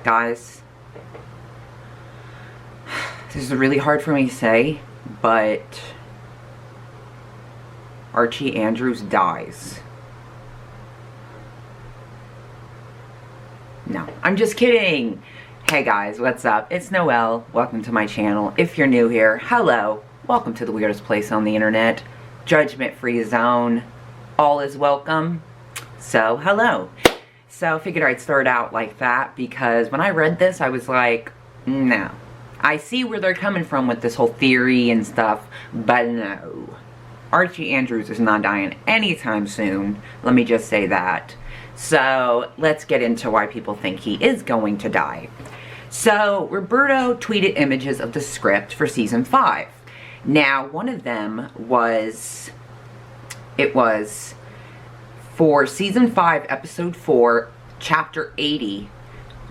Guys, this is really hard for me to say, but Archie Andrews dies. No, I'm just kidding. Hey guys, what's up? It's Noelle. Welcome to my channel. If you're new here, hello. Welcome to the weirdest place on the internet. Judgment-free zone. All is welcome. So, hello. So, I figured I'd start out like that because when I read this, I was like, no. I see where they're coming from with this whole theory and stuff, but no. Archie Andrews is not dying anytime soon. Let me just say that. So, let's get into why people think he is going to die. So, Roberto tweeted images of the script for season 5. Now, one of them was, it was for season 5, episode 4, chapter 80,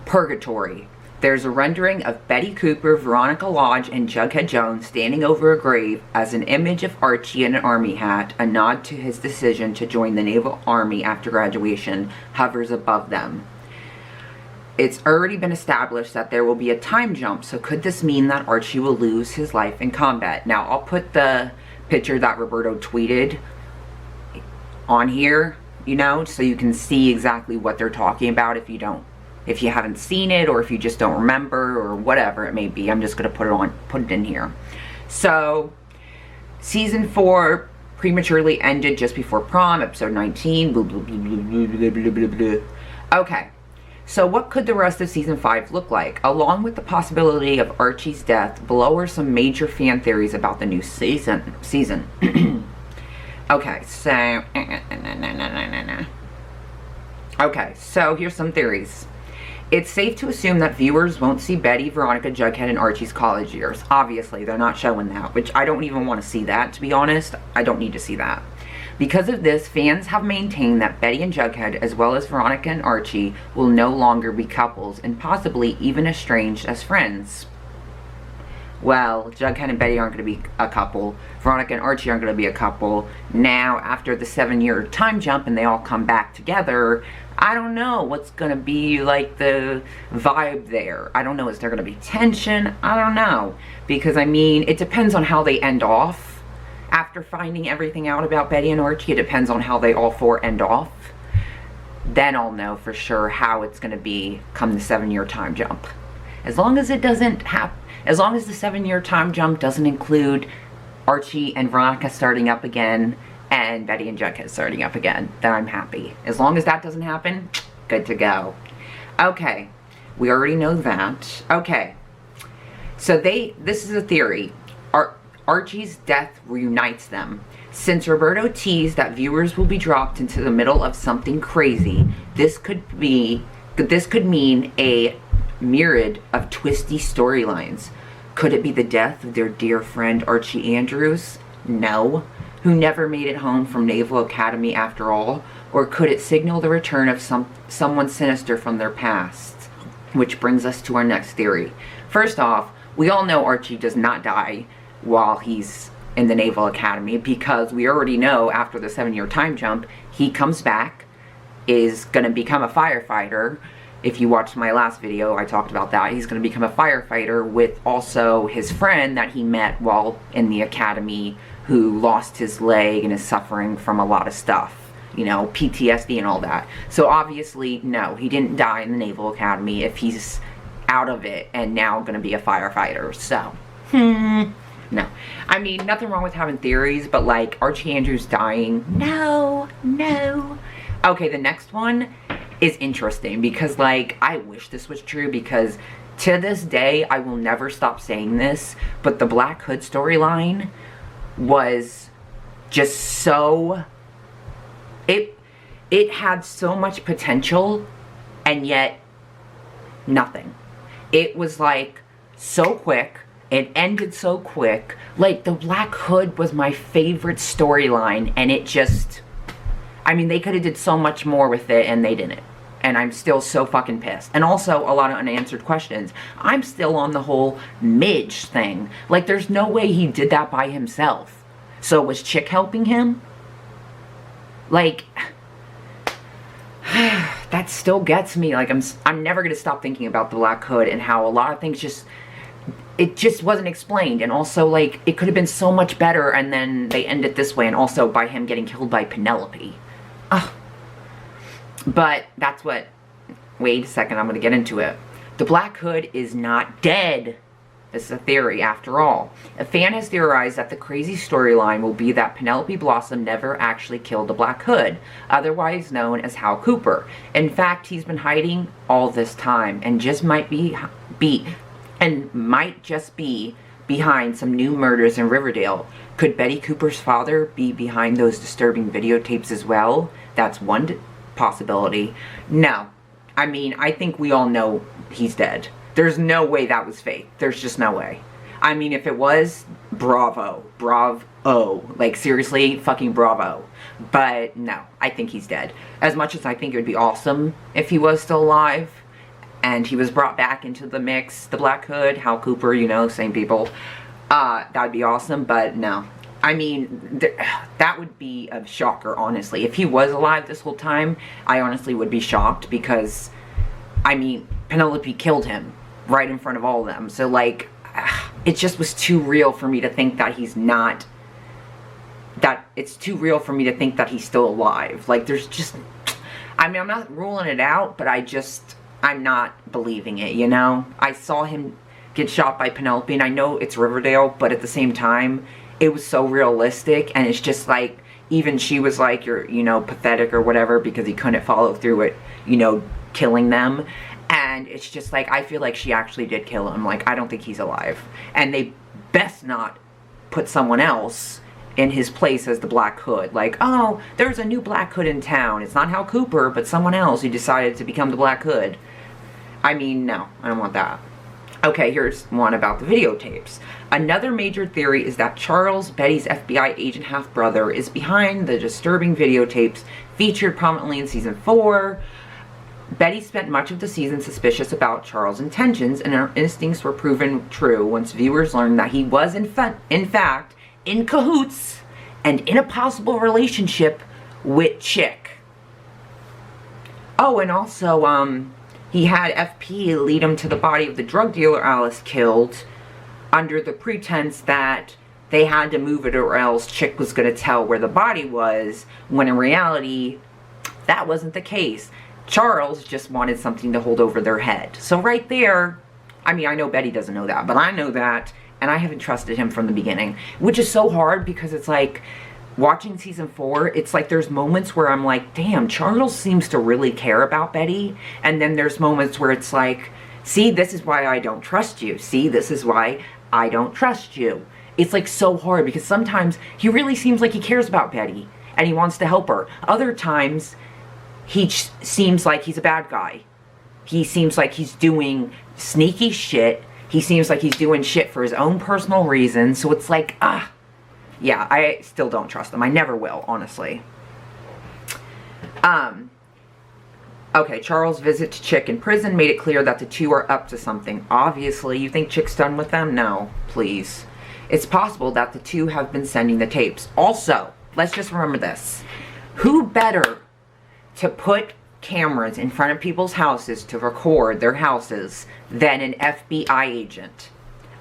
Purgatory. There's a rendering of Betty Cooper, Veronica Lodge, and Jughead Jones standing over a grave as an image of Archie in an army hat, a nod to his decision to join the Naval Army after graduation, hovers above them. It's already been established that there will be a time jump, so could this mean that Archie will lose his life in combat? Now, I'll put the picture that Roberto tweeted on here, you know, so you can see exactly what they're talking about if you haven't seen it, or if you just don't remember, or whatever it may be. I'm just going to put it in here. So, season 4 prematurely ended just before prom, episode 19, blah, blah, blah, blah, blah, blah, blah, blah. Okay, so what could the rest of season 5 look like? Along with the possibility of Archie's death, below are some major fan theories about the new season. Okay, so, okay, so here's some theories. It's safe to assume that viewers won't see Betty, Veronica, Jughead, and Archie's college years. Obviously, they're not showing that, which I don't even want to see that, to be honest. I don't need to see that. Because of this, fans have maintained that Betty and Jughead, as well as Veronica and Archie, will no longer be couples, and possibly even estranged as friends. Well, Jughead and Betty aren't going to be a couple. Veronica and Archie aren't going to be a couple. Now, after the 7-year time jump and they all come back together, I don't know what's going to be like the vibe there. I don't know. Is there going to be tension? I don't know. Because, I mean, it depends on how they end off. After finding everything out about Betty and Archie, it depends on how they all 4 end off. Then I'll know for sure how it's going to be come the 7-year time jump. As long as it doesn't happen. As long as the 7-year time jump doesn't include Archie and Veronica starting up again and Betty and Jughead starting up again, then I'm happy. As long as that doesn't happen, good to go. Okay, we already know that. Okay, so this is a theory. Archie's death reunites them. Since Roberto teased that viewers will be dropped into the middle of something crazy, this could mean a myriad of twisty storylines. Could it be the death of their dear friend Archie Andrews? No. Who never made it home from Naval Academy after all? Or could it signal the return of someone sinister from their past? Which brings us to our next theory. First off, we all know Archie does not die while he's in the Naval Academy, because we already know after the 7-year time jump, he comes back, is going to become a firefighter. If you watched my last video, I talked about that. He's going to become a firefighter with also his friend that he met while in the academy, who lost his leg and is suffering from a lot of stuff. You know, PTSD and all that. So obviously, no, he didn't die in the Naval Academy if he's out of it and now going to be a firefighter. So, no. I mean, nothing wrong with having theories, but like Archie Andrews dying, no. Okay, the next one is interesting because, like, I wish this was true, because to this day I will never stop saying this, but the Black Hood storyline was just so, it had so much potential, and yet nothing. It was like so quick, it ended so quick. Like, the Black Hood was my favorite storyline, and it just, I mean, they could have did so much more with it, and they didn't. And I'm still so fucking pissed. And also, a lot of unanswered questions. I'm still on the whole Midge thing. Like, there's no way he did that by himself. So, was Chick helping him? Like, that that still gets me. Like, I'm never going to stop thinking about the Black Hood and how a lot of things it just wasn't explained. And also, like, it could have been so much better, and then they end it this way, and also by him getting killed by Penelope. Ugh. But that's what... Wait a second, I'm going to get into it. The Black Hood is not dead. This is a theory, after all. A fan has theorized that the crazy storyline will be that Penelope Blossom never actually killed the Black Hood, otherwise known as Hal Cooper. In fact, he's been hiding all this time, and just might just be behind some new murders in Riverdale. Could Betty Cooper's father be behind those disturbing videotapes as well? That's one possibility. No. I mean, I think we all know he's dead. There's no way that was fake. There's just no way. I mean, if it was, bravo. Bravo. Like, seriously, fucking bravo. But, no. I think he's dead. As much as I think it would be awesome if he was still alive, and he was brought back into the mix, the Black Hood, Hal Cooper, you know, same people. That would be awesome, but no. I mean, that would be a shocker, honestly. If he was alive this whole time, I honestly would be shocked because, I mean, Penelope killed him right in front of all of them. So, like, it just was too real for me to think that he's not, that it's too real for me to think that he's still alive. Like, there's just, I mean, I'm not ruling it out, but I'm not believing it, you know? I saw him get shot by Penelope, and I know it's Riverdale, but at the same time, it was so realistic, and it's just like, even she was like, you're, you know, pathetic or whatever, because he couldn't follow through it, you know, killing them. And it's just like, I feel like she actually did kill him. Like, I don't think he's alive. And they best not put someone else in his place as the Black Hood. Like, oh, there's a new Black Hood in town. It's not Hal Cooper, but someone else who decided to become the Black Hood. I mean, no, I don't want that. Okay, here's one about the videotapes. Another major theory is that Charles, Betty's FBI agent half-brother, is behind the disturbing videotapes featured prominently in season 4. Betty spent much of the season suspicious about Charles' intentions, and her instincts were proven true once viewers learned that he was in fact in cahoots and in a possible relationship with Chick. Oh, and also, he had FP lead him to the body of the drug dealer Alice killed under the pretense that they had to move it or else Chick was going to tell where the body was, when in reality, that wasn't the case. Charles just wanted something to hold over their head. So right there, I mean, I know Betty doesn't know that, but I know that, and I haven't trusted him from the beginning, which is so hard because it's like, watching season 4, it's like there's moments where I'm like, damn, Charles seems to really care about Betty, and then there's moments where it's like, see, this is why I don't trust you. See, this is why I don't trust you. It's like so hard because sometimes he really seems like he cares about Betty, and he wants to help her. Other times, he seems like he's a bad guy. He seems like he's doing sneaky shit. He seems like he's doing shit for his own personal reasons. So it's like, yeah, I still don't trust him. I never will, honestly. Okay, Charles' visit to Chick in prison made it clear that the two are up to something. Obviously, you think Chick's done with them? No, please. It's possible that the two have been sending the tapes. Also, let's just remember this. Who better to put cameras in front of people's houses to record their houses than an FBI agent?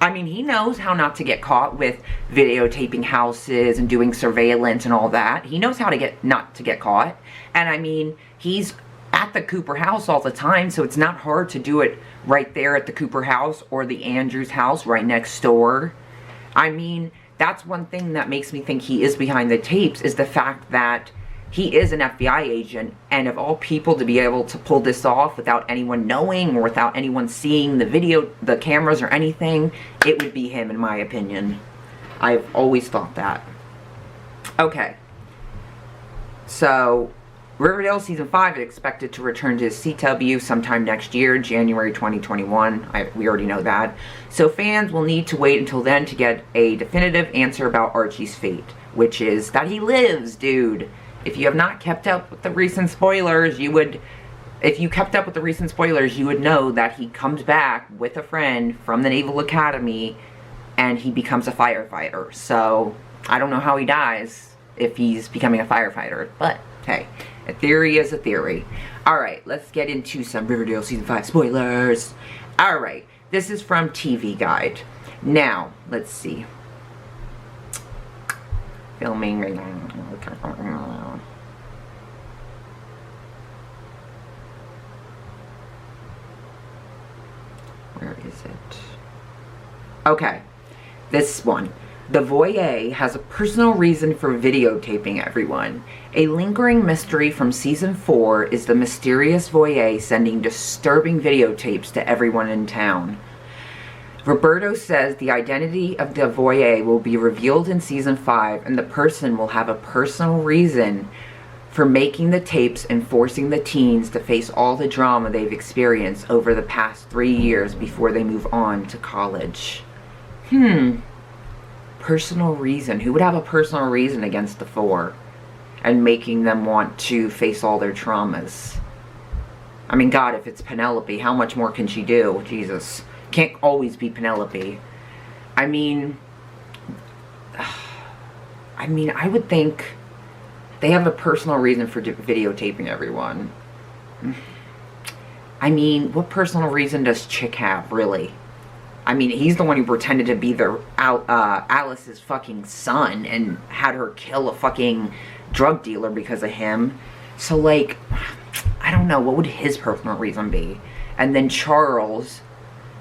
I mean, he knows how not to get caught with videotaping houses and doing surveillance and all that. He knows how to not to get caught. And I mean, he's at the Cooper house all the time, so it's not hard to do it right there at the Cooper house or the Andrews house right next door. I mean, that's one thing that makes me think he is behind the tapes, is the fact that he is an FBI agent, and of all people to be able to pull this off without anyone knowing or without anyone seeing the video, the cameras or anything, it would be him, in my opinion. I've always thought that. Okay. So, Riverdale Season 5 is expected to return to CW sometime next year, January 2021. We already know that. So fans will need to wait until then to get a definitive answer about Archie's fate, which is that he lives, dude. If you have not kept up with the recent spoilers, you would know that he comes back with a friend from the Naval Academy and he becomes a firefighter. So, I don't know how he dies if he's becoming a firefighter, but hey, A theory is a theory. Alright, let's get into some Riverdale Season 5 spoilers. Alright, this is from TV Guide. Now, let's see. Filming right now. Where is it? Okay, this one. The voyeur has a personal reason for videotaping everyone. A lingering mystery from Season 4 is the mysterious voyeur sending disturbing videotapes to everyone in town. Roberto says the identity of the voyeur will be revealed in Season 5, and the person will have a personal reason for making the tapes and forcing the teens to face all the drama they've experienced over the past 3 years before they move on to college. Personal reason. Who would have a personal reason against the four and making them want to face all their traumas? I mean, God, if it's Penelope, how much more can she do? Jesus. Can't always be Penelope. I mean, I would think they have a personal reason for videotaping everyone. I mean, what personal reason does Chick have, really? I mean, he's the one who pretended to be Alice's fucking son and had her kill a fucking drug dealer because of him. So, like, I don't know, what would his personal reason be? And then Charles,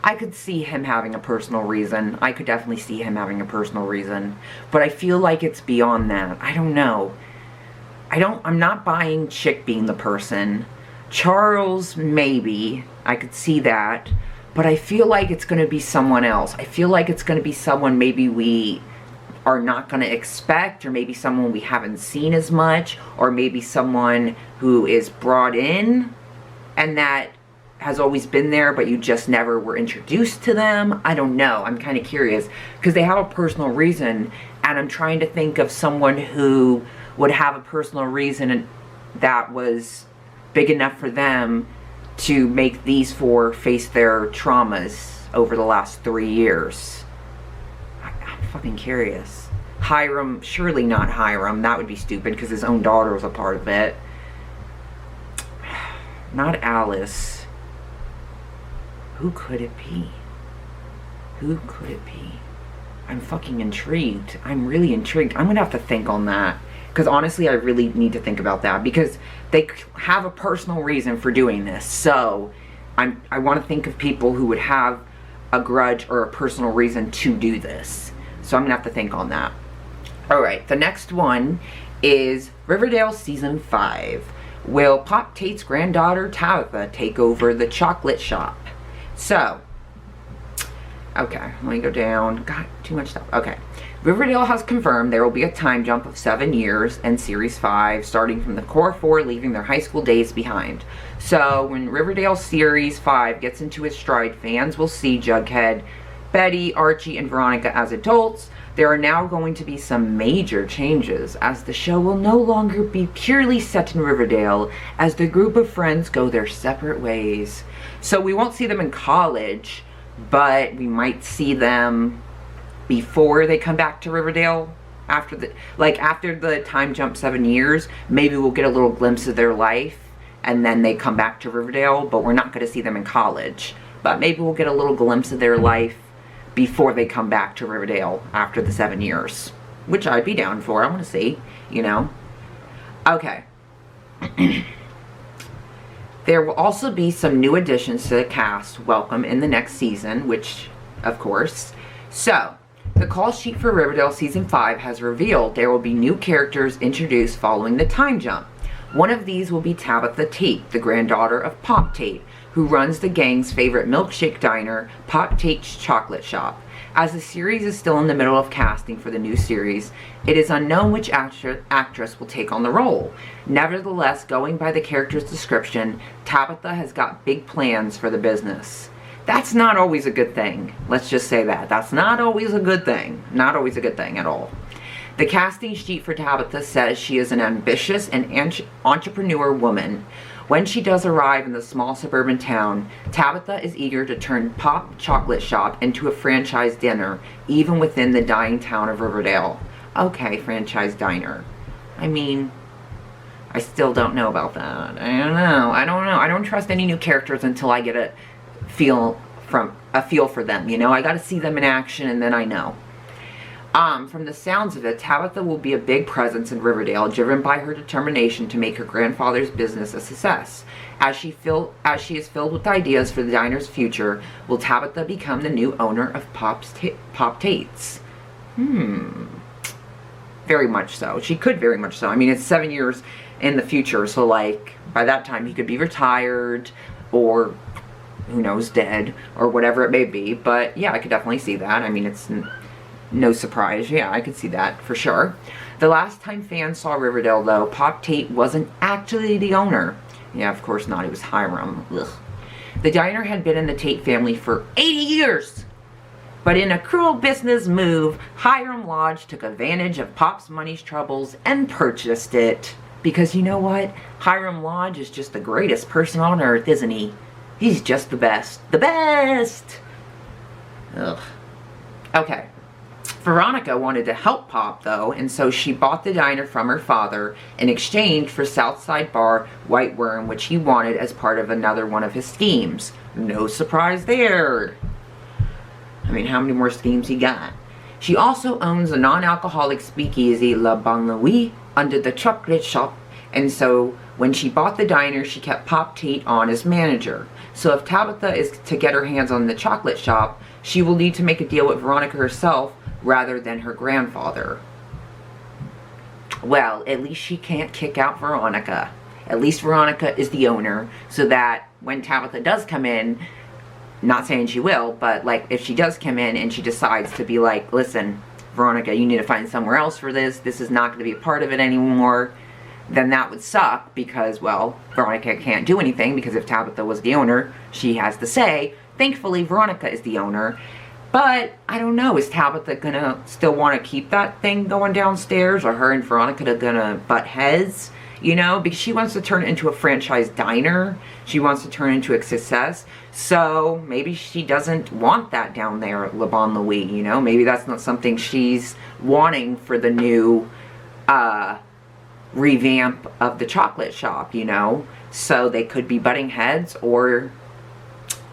I could see him having a personal reason. I could definitely see him having a personal reason. But I feel like it's beyond that. I don't know. I'm not buying Chick being the person. Charles, maybe. I could see that. But I feel like it's going to be someone else. I feel like it's going to be someone maybe we are not going to expect, or maybe someone we haven't seen as much, or maybe someone who is brought in and that has always been there, but you just never were introduced to them. I don't know. I'm kind of curious because they have a personal reason, and I'm trying to think of someone who would have a personal reason that was big enough for them to make these four face their traumas over the last 3 years. I'm fucking curious. Hiram, surely not Hiram. That would be stupid because his own daughter was a part of it. Not Alice. Who could it be? Who could it be? I'm fucking intrigued. I'm really intrigued. I'm gonna have to think on that. Because honestly, I really need to think about that. Because they have a personal reason for doing this. So, I want to think of people who would have a grudge or a personal reason to do this. So I'm going to have to think on that. Alright, the next one is Riverdale Season 5. Will Pop Tate's granddaughter Tabitha take over the chocolate shop? So, okay, let me go down. God, too much stuff. Okay. Riverdale has confirmed there will be a time jump of 7 years in Series 5, starting from the core 4 leaving their high school days behind. So, when Riverdale Series 5 gets into its stride, fans will see Jughead, Betty, Archie, and Veronica as adults. There are now going to be some major changes, as the show will no longer be purely set in Riverdale, as the group of friends go their separate ways. So, we won't see them in college, but we might see them before they come back to Riverdale. After the time jump 7 years, maybe we'll get a little glimpse of their life and then they come back to Riverdale, but we're not going to see them in college. But maybe we'll get a little glimpse of their life before they come back to Riverdale after the 7 years, which I'd be down for. I want to see, you know. Okay. There will also be some new additions to the cast welcome in the next season, which, of course. So, the call sheet for Riverdale Season 5 has revealed there will be new characters introduced following the time jump. One of these will be Tabitha Tate, the granddaughter of Pop Tate, who runs the gang's favorite milkshake diner, Pop Tate's Chocolate Shop. As the series is still in the middle of casting for the new series, it is unknown which actress will take on the role. Nevertheless, going by the character's description, Tabitha has got big plans for the business. That's not always a good thing. Let's just say that. That's not always a good thing. Not always a good thing at all. The casting sheet for Tabitha says she is an ambitious and entrepreneur woman. When she does arrive in the small suburban town, Tabitha is eager to turn Pop Chocolate Shop into a franchise dinner, even within the dying town of Riverdale. Okay, franchise diner. I mean, I still don't know about that. I don't know. I don't trust any new characters until I get a feel for them, you know? I gotta see them in action and then I know. From the sounds of it, Tabitha will be a big presence in Riverdale, driven by her determination to make her grandfather's business a success. As she is filled with ideas for the diner's future, will Tabitha become the new owner of Pop Tate's? Very much so. She could very much so. I mean, it's 7 years in the future, so like by that time he could be retired or who knows, dead or whatever it may be. But yeah, I could definitely see that. I mean, it's no surprise. Yeah, I could see that for sure. The last time fans saw Riverdale, though, Pop Tate wasn't actually the owner. Yeah, of course not. It was Hiram. Ugh. The diner had been in the Tate family for 80 years. But in a cruel business move, Hiram Lodge took advantage of Pop's money's troubles and purchased it. Because you know what? Hiram Lodge is just the greatest person on earth, isn't he? He's just the best. The best! Ugh. Okay. Veronica wanted to help Pop, though, and so she bought the diner from her father in exchange for Southside Bar White Worm, which he wanted as part of another one of his schemes. No surprise there. I mean, how many more schemes he got? She also owns a non-alcoholic speakeasy, La Bonne Louis, under the chocolate shop, and so when she bought the diner, she kept Pop Tate on as manager. So if Tabitha is to get her hands on the chocolate shop, she will need to make a deal with Veronica herself rather than her grandfather. Well, at least she can't kick out Veronica. At least Veronica is the owner, so that when Tabitha does come in, not saying she will, but like if she does come in and she decides to be like, listen, Veronica, you need to find somewhere else for this. This is not going to be a part of it anymore. Then that would suck because, well, Veronica can't do anything because if Tabitha was the owner, she has the say. Thankfully, Veronica is the owner. But, I don't know, is Tabitha gonna still want to keep that thing going downstairs? Or her and Veronica gonna butt heads? You know, because she wants to turn it into a franchise diner. She wants to turn it into a success. So, maybe she doesn't want that down there at Le Bon Louis, you know? Maybe that's not something she's wanting for the new, revamp of the chocolate shop, you know? So, they could be butting heads, or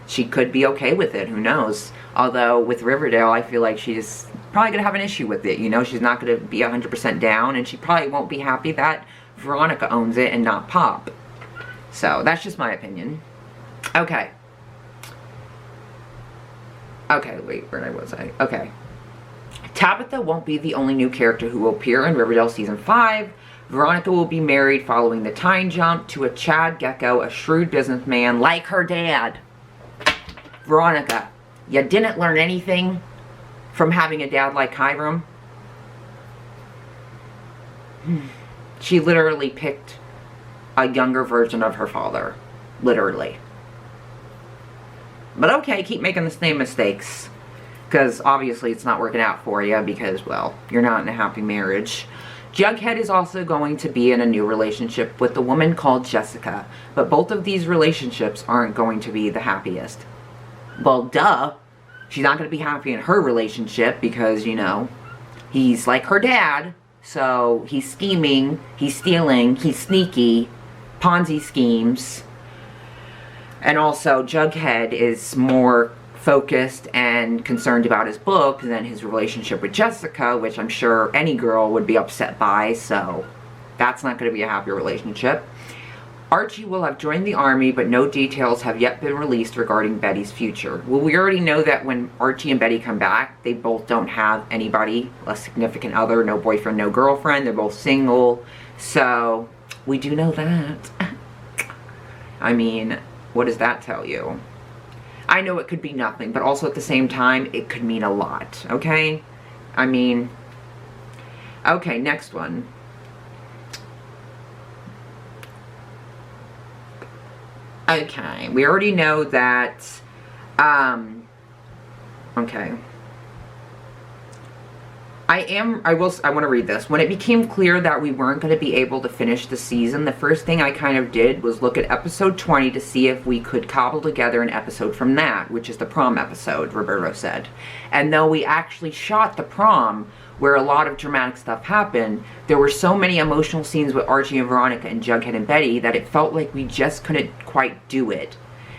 she could be okay with it, who knows? Although, with Riverdale, I feel like she's probably going to have an issue with it, you know? She's not going to be 100% down, and she probably won't be happy that Veronica owns it and not Pop. So, that's just my opinion. Okay. Okay, wait, where was I? Okay. Tabitha won't be the only new character who will appear in Riverdale Season 5. Veronica will be married following the time jump to a Chad Gecko, a shrewd businessman like her dad. Veronica, you didn't learn anything from having a dad like Hiram? She literally picked a younger version of her father. Literally. But okay, keep making the same mistakes. Because obviously it's not working out for you because, well, you're not in a happy marriage. Jughead is also going to be in a new relationship with a woman called Jessica. But both of these relationships aren't going to be the happiest. Well, duh. She's not going to be happy in her relationship because, you know, he's like her dad. So, he's scheming, he's stealing, he's sneaky, Ponzi schemes. And also, Jughead is more focused and concerned about his book than his relationship with Jessica, which I'm sure any girl would be upset by, so that's not going to be a happy relationship. Archie will have joined the army, but no details have yet been released regarding Betty's future. Well, we already know that when Archie and Betty come back, they both don't have anybody, a significant other, no boyfriend, no girlfriend. They're both single. So, we do know that. I mean, what does that tell you? I know it could be nothing, but also at the same time, it could mean a lot, okay? I mean, okay, next one. Okay, we already know that, okay. I want to read this. When it became clear that we weren't going to be able to finish the season, the first thing I kind of did was look at episode 20 to see if we could cobble together an episode from that, which is the prom episode, Roberto said. And though we actually shot the prom, where a lot of dramatic stuff happened, there were so many emotional scenes with Archie and Veronica and Jughead and Betty that it felt like we just couldn't quite do it.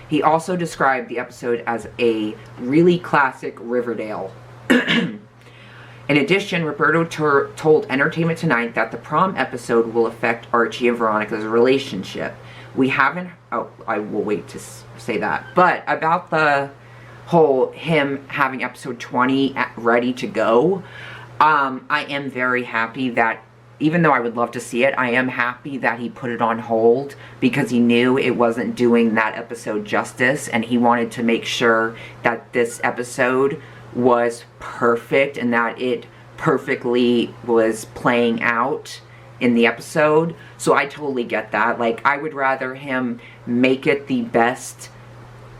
He also described the episode as a really classic Riverdale. In addition, Roberto told Entertainment Tonight that the prom episode will affect Archie and Veronica's relationship. We haven't, oh, I will wait to say that. But about the whole him having episode 20 ready to go, I am very happy that, even though I would love to see it, I am happy that he put it on hold because he knew it wasn't doing that episode justice, and he wanted to make sure that this episode was perfect and that it perfectly was playing out in the episode. So I totally get that. Like, I would rather him make it the best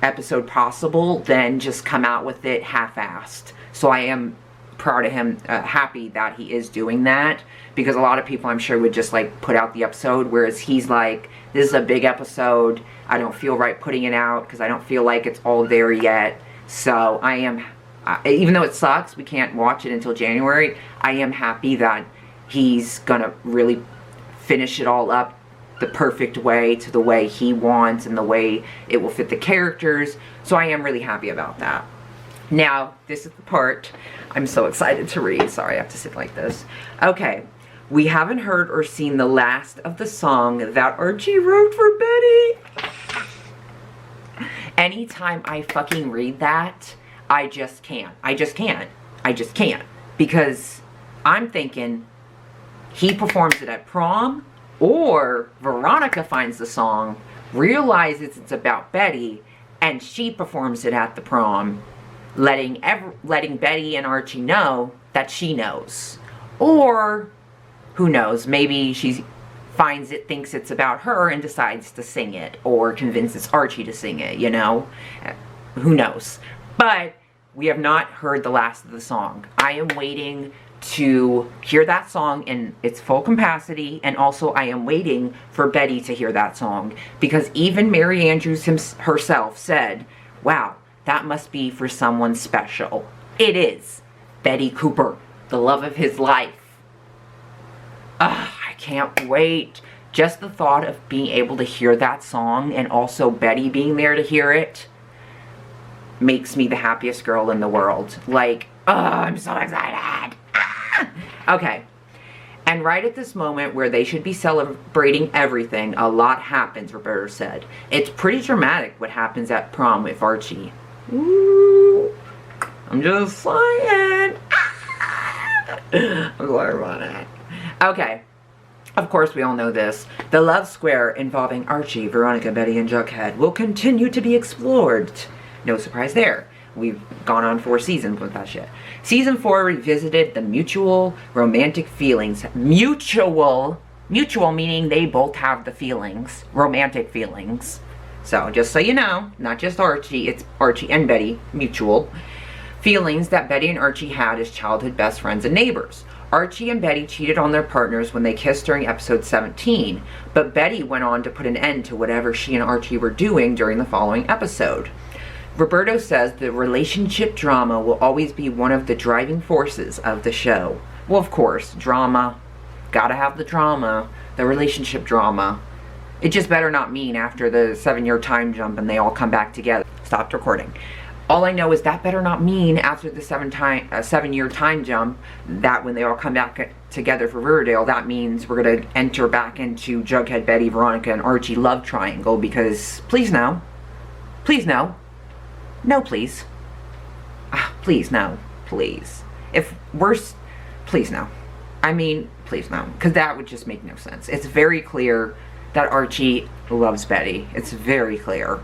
episode possible than just come out with it half-assed. So I am proud of him, happy that he is doing that, because a lot of people, I'm sure, would just like put out the episode, whereas he's like, this is a big episode, I don't feel right putting it out because I don't feel like it's all there yet. So I am, even though it sucks we can't watch it until January, I am happy that he's gonna really finish it all up the perfect way, to the way he wants and the way it will fit the characters. So I am really happy about that. Now, this is the part I'm so excited to read. Sorry, I have to sit like this. Okay, we haven't heard or seen the last of the song that Archie wrote for Betty. Anytime I fucking read that, I just can't. I just can't. I just can't. Because I'm thinking he performs it at prom, or Veronica finds the song, realizes it's about Betty, and she performs it at the prom, letting Betty and Archie know that she knows. Or, who knows, maybe she finds it, thinks it's about her, and decides to sing it, or convinces Archie to sing it, you know? Who knows? But we have not heard the last of the song. I am waiting to hear that song in its full capacity, and also I am waiting for Betty to hear that song, because even Mary Andrews herself said, wow, that must be for someone special. It is. Betty Cooper, the love of his life. I can't wait. Just the thought of being able to hear that song, and also Betty being there to hear it, makes me the happiest girl in the world. Like, I'm so excited. Okay, and right at this moment where they should be celebrating everything, a lot happens, Roberta said. It's pretty dramatic what happens at prom with Archie. Ooh, I'm just saying. I'm glad about it. Okay, of course we all know this. The love square involving Archie, Veronica, Betty, and Jughead will continue to be explored. No surprise there. We've gone on 4 seasons with that shit. Season 4 revisited the mutual romantic feelings. Mutual meaning they both have the feelings. Romantic feelings. So, just so you know, not just Archie, it's Archie and Betty. Mutual feelings that Betty and Archie had as childhood best friends and neighbors. Archie and Betty cheated on their partners when they kissed during episode 17, but Betty went on to put an end to whatever she and Archie were doing during the following episode. Roberto says the relationship drama will always be one of the driving forces of the show. Well, of course, drama. Gotta have the drama. The relationship drama. It just better not mean after the 7-year time jump and they all come back together. Stopped recording. All I know is that better not mean after the 7-year time jump that when they all come back together for Riverdale, that means we're going to enter back into Jughead, Betty, Veronica, and Archie love triangle, because please no. Please no. No, please. Please, no. Please. If worse, please, no. I mean, please, no. Because that would just make no sense. It's very clear that Archie loves Betty. It's very clear.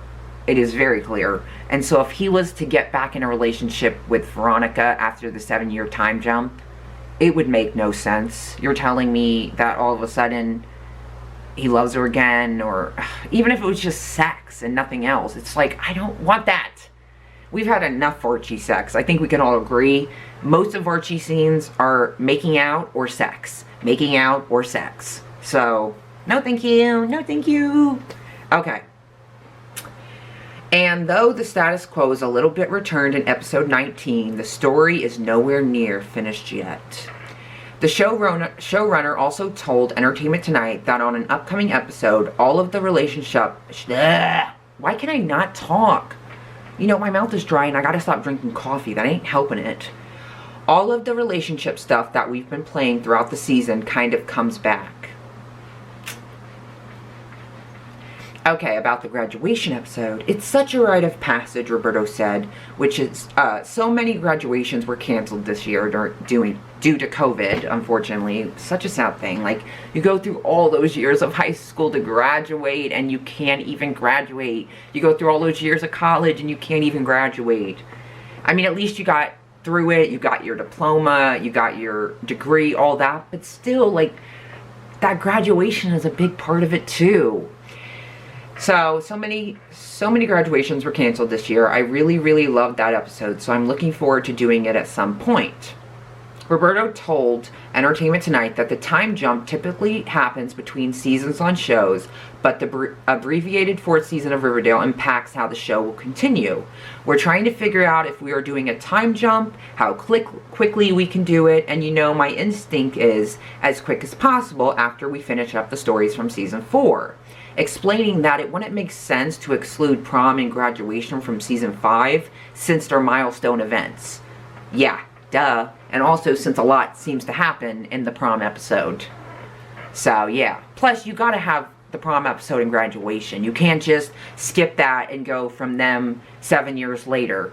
It is very clear. And so if he was to get back in a relationship with Veronica after the 7-year time jump, it would make no sense. You're telling me that all of a sudden he loves her again, or even if it was just sex and nothing else. It's like, I don't want that. We've had enough Archie sex. I think we can all agree. Most of Archie scenes are making out or sex. Making out or sex. So, no thank you. No thank you. Okay. And though the status quo is a little bit returned in episode 19, the story is nowhere near finished yet. The showrunner also told Entertainment Tonight that on an upcoming episode, all of the relationship... Why can I not talk? You know, my mouth is dry and I gotta stop drinking coffee. That ain't helping it. All of the relationship stuff that we've been playing throughout the season kind of comes back. Okay, about the graduation episode. It's such a rite of passage, Roberto said, which is, so many graduations were canceled this year due to COVID, unfortunately. Such a sad thing. Like, you go through all those years of high school to graduate, and you can't even graduate. You go through all those years of college, and you can't even graduate. I mean, at least you got through it. You got your diploma, you got your degree, all that. But still, like, that graduation is a big part of it, too. So many graduations were canceled this year. I really loved that episode, so I'm looking forward to doing it at some point. Roberto told Entertainment Tonight that the time jump typically happens between seasons on shows, but the abbreviated 4th season of Riverdale impacts how the show will continue. We're trying to figure out if we are doing a time jump, how quickly we can do it, and you know my instinct is as quick as possible after we finish up the stories from season 4. Explaining that it wouldn't make sense to exclude prom and graduation from season 5 since they're milestone events. Yeah, duh. And also since a lot seems to happen in the prom episode. So yeah. Plus you gotta have the prom episode and graduation. You can't just skip that and go from them 7 years later.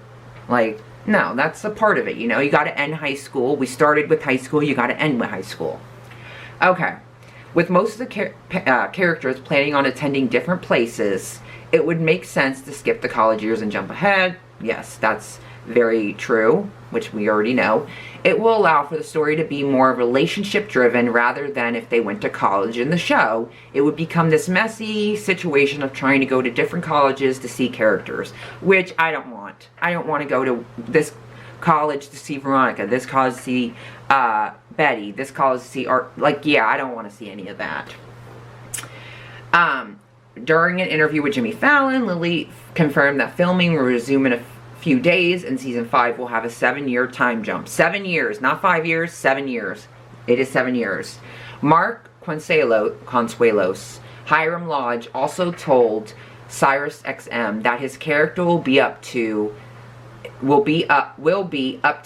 Like, no, that's a part of it, you know. You gotta end high school. We started with high school, you gotta end with high school. Okay. With most of the characters planning on attending different places, it would make sense to skip the college years and jump ahead. Yes, that's very true, which we already know. It will allow for the story to be more relationship driven rather than if they went to college in the show. It would become this messy situation of trying to go to different colleges to see characters, which I don't want. I don't want to go to this college to see Veronica, this college to see Betty, this college to see Art. Like, yeah, I don't want to see any of that. During an interview with Jimmy Fallon, Lily confirmed that filming will resume in a few days, and season 5 will have a 7-year time jump. 7 years, not 5 years, 7 years. It is 7 years. Mark Consuelos, Hiram Lodge, also told Sirius XM that his character will be up to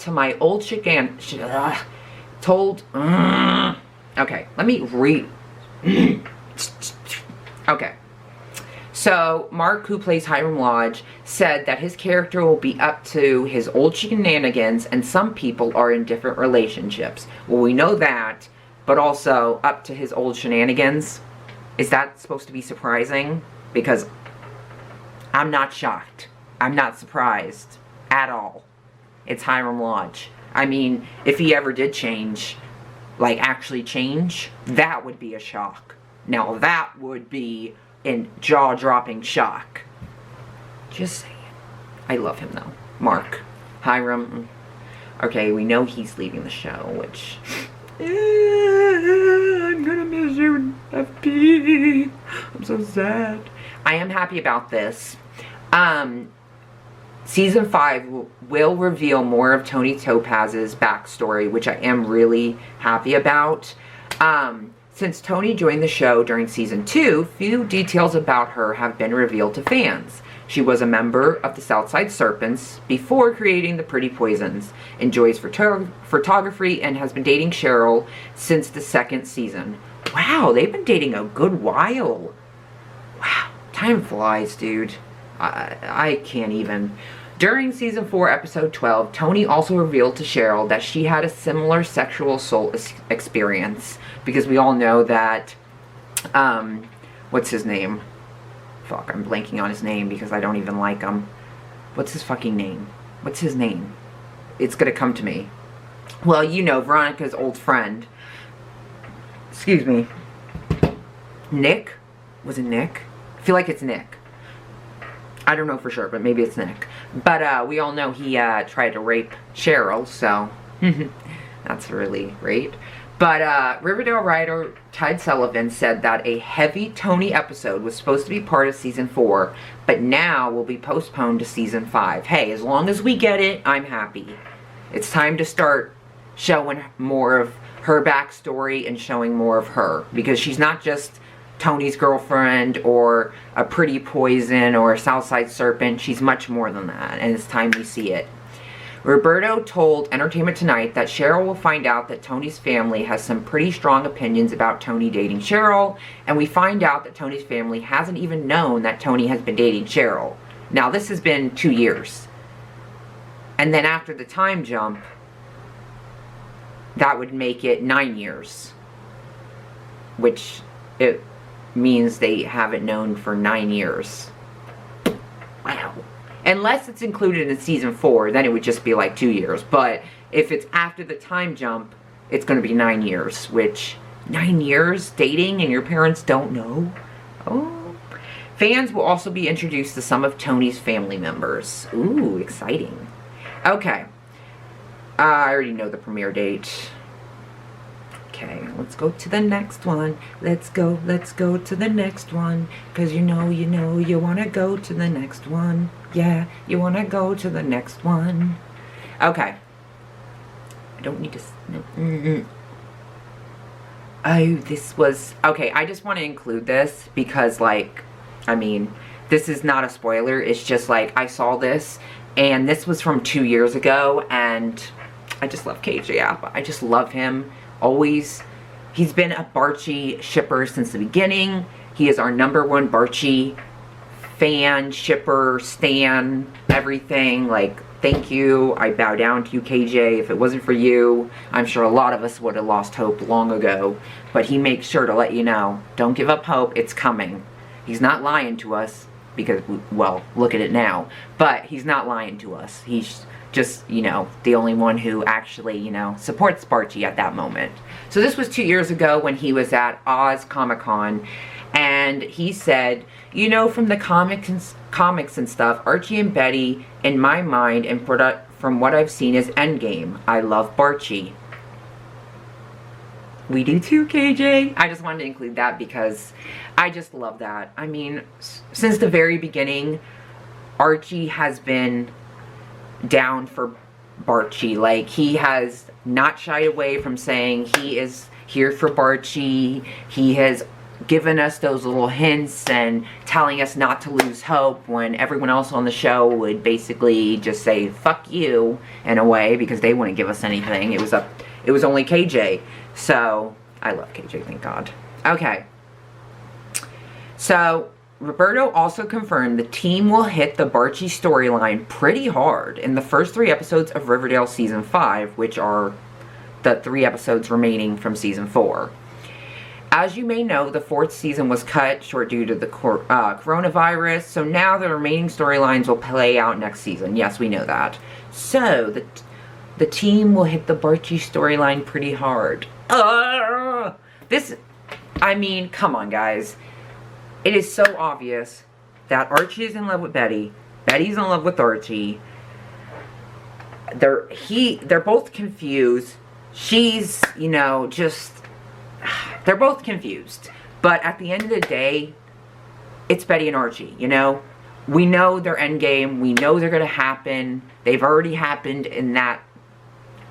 my old chicken. Okay, let me read. Okay. So, Mark, who plays Hiram Lodge, said that his character will be up to his old shenanigans, and some people are in different relationships. Well, we know that, but also up to his old shenanigans. Is that supposed to be surprising? Because I'm not shocked. I'm not surprised at all. It's Hiram Lodge. I mean, if he ever did change, like actually change, that would be a shock. Now that would be a jaw-dropping shock. Just saying. I love him though. Mark. Hiram. Okay, we know he's leaving the show, which... I'm gonna miss you, FP. I'm so sad. I am happy about this. Season 5 will reveal more of Tony Topaz's backstory, which I am really happy about. Since Tony joined the show during Season 2, few details about her have been revealed to fans. She was a member of the Southside Serpents before creating the Pretty Poisons, enjoys photography, and has been dating Cheryl since the 2nd season. Wow, they've been dating a good while. Wow, time flies, dude. I can't even. During Season 4, Episode 12, Tony also revealed to Cheryl that she had a similar sexual assault experience. Because we all know that, what's his name? Fuck, I'm blanking on his name because I don't even like him. What's his fucking name? What's his name? It's gonna come to me. Well, you know, Veronica's old friend. Excuse me. Nick? Was it Nick? I feel like it's Nick. I don't know for sure, but maybe it's Nick. But we all know he tried to rape Cheryl, so that's really great. But Riverdale writer Ty Sullivan said that a heavy Tony episode was supposed to be part of Season 4, but now will be postponed to Season 5. Hey, as long as we get it, I'm happy. It's time to start showing more of her backstory and showing more of her, because she's not just Tony's girlfriend or a pretty poison or a Southside Serpent. She's much more than that, and it's time we see it. Roberto told Entertainment Tonight that Cheryl will find out that Tony's family has some pretty strong opinions about Tony dating Cheryl, and we find out that Tony's family hasn't even known that Tony has been dating Cheryl. Now, this has been 2 years. And then after the time jump, that would make it 9 years. Which, it means they haven't known for 9 years. Wow. Unless it's included in season 4, then it would just be like 2 years. But if it's after the time jump, it's going to be 9 years. Which, 9 years dating and your parents don't know? Oh. Fans will also be introduced to some of Tony's family members. Ooh, exciting. Okay. I already know the premiere date. Okay, let's go to the next one. Let's go to the next one. Because you know, you want to go to the next one. Yeah, you want to go to the next one. Okay. I don't need to... Oh, this was... Okay, I just want to include this because, like, I mean, this is not a spoiler. It's just, like, I saw this, and this was from 2 years ago, and I just love KJ Apa. I just love him. Always. He's been a Barchi shipper since the beginning. He is our #1 Barchi fan, shipper, stan, everything. Like, thank you. I bow down to you, KJ. If it wasn't for you, I'm sure a lot of us would have lost hope long ago. But he makes sure to let you know, don't give up hope. It's coming. He's not lying to us because, well, look at it now. But he's not lying to us. He's just, you know, the only one who actually, you know, supports Barchi at that moment. So this was 2 years ago when he was at Oz Comic Con, and he said, you know, from the comics and stuff, Archie and Betty, in my mind, and from what I've seen, is Endgame. I love Barchi. We do too, KJ. I just wanted to include that because I just love that. I mean, since the very beginning, Archie has been down for Barchi. Like, he has not shied away from saying he is here for Barchi. He has given us those little hints and telling us not to lose hope when everyone else on the show would basically just say fuck you in a way because they wouldn't give us anything. It was only KJ. So I love KJ, thank God. Okay. So Roberto also confirmed the team will hit the Barchi storyline pretty hard in the first 3 episodes of Riverdale Season 5, which are the 3 episodes remaining from Season 4. As you may know, the 4th season was cut short due to the coronavirus, so now the remaining storylines will play out next season. Yes, we know that. So, the team will hit the Barchi storyline pretty hard. I mean, come on, guys. It is so obvious that Archie is in love with Betty. Betty's in love with Archie. They're both confused. She's, you know, just... They're both confused. But at the end of the day, it's Betty and Archie, you know? We know their endgame. We know they're going to happen. They've already happened in that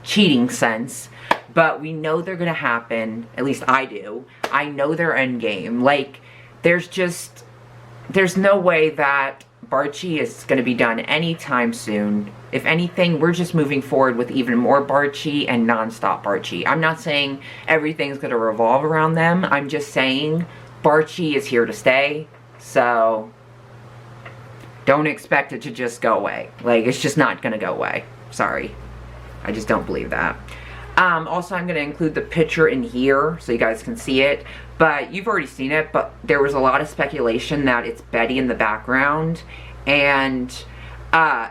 cheating sense. But we know they're going to happen. At least I do. I know their endgame. Like... There's no way that Barchi is going to be done anytime soon. If anything, we're just moving forward with even more Barchi and non-stop Barchi. I'm not saying everything's going to revolve around them. I'm just saying Barchi is here to stay. So, don't expect it to just go away. Like, it's just not going to go away. Sorry. I just don't believe that. Also, I'm going to include the picture in here so you guys can see it. But you've already seen it, but there was a lot of speculation that it's Betty in the background. And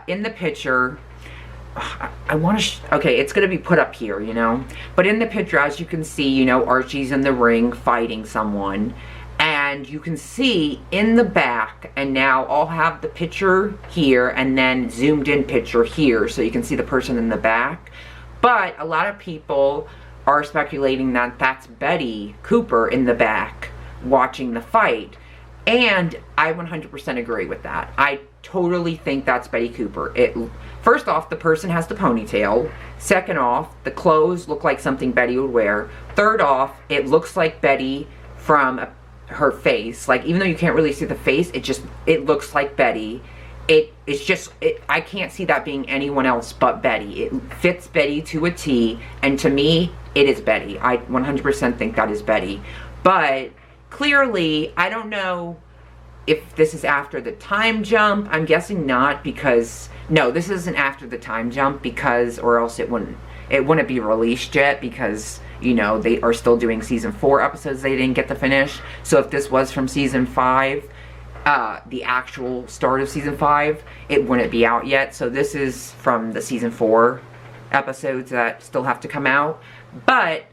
in the picture, I want to... okay, it's going to be put up here, you know. But in the picture, as you can see, you know, Archie's in the ring fighting someone. And you can see in the back, and now I'll have the picture here and then zoomed in picture here so you can see the person in the back. But a lot of people are speculating that that's Betty Cooper in the back watching the fight. And I 100% agree with that. I totally think that's Betty Cooper. First off, the person has the ponytail. Second off, the clothes look like something Betty would wear. Third off, it looks like Betty from her face. Like, even though you can't really see the face, it looks like Betty. I can't see that being anyone else but Betty. It fits Betty to a T, and to me, it is Betty. I 100% think that is Betty. But clearly, I don't know if this is after the time jump. I'm guessing not, because no, this isn't after the time jump, because, or else it wouldn't be released yet, because, you know, they are still doing season 4 episodes they didn't get to finish. So if this was from season 5, the actual start of season 5, it wouldn't be out yet. So this is from the season 4 episodes that still have to come out. But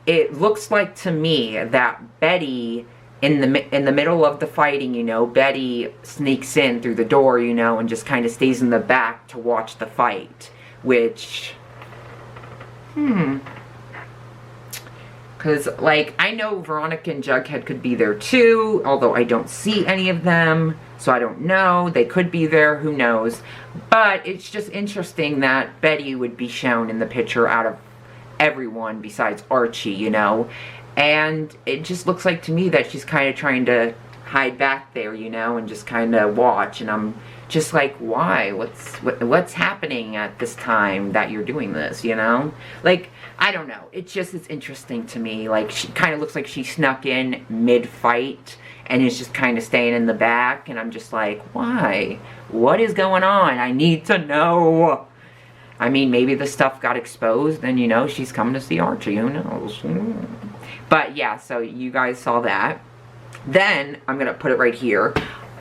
it looks like to me that Betty, in the middle of the fighting, you know, Betty sneaks in through the door, you know, and just kind of stays in the back to watch the fight. Which, because, like, I know Veronica and Jughead could be there too, although I don't see any of them, so I don't know. They could be there, who knows. But it's just interesting that Betty would be shown in the picture out of everyone besides Archie, you know. And it just looks like to me that she's kind of trying to hide back there, you know, and just kind of watch. And I'm just like, why? What's happening at this time that you're doing this, you know? Like, I don't know. It's interesting to me. Like, she kind of looks like she snuck in mid-fight and is just kind of staying in the back. And I'm just like, why? What is going on? I need to know. I mean, maybe the stuff got exposed and, you know, she's coming to see Archie. Who knows? But, yeah, so you guys saw that. Then, I'm going to put it right here.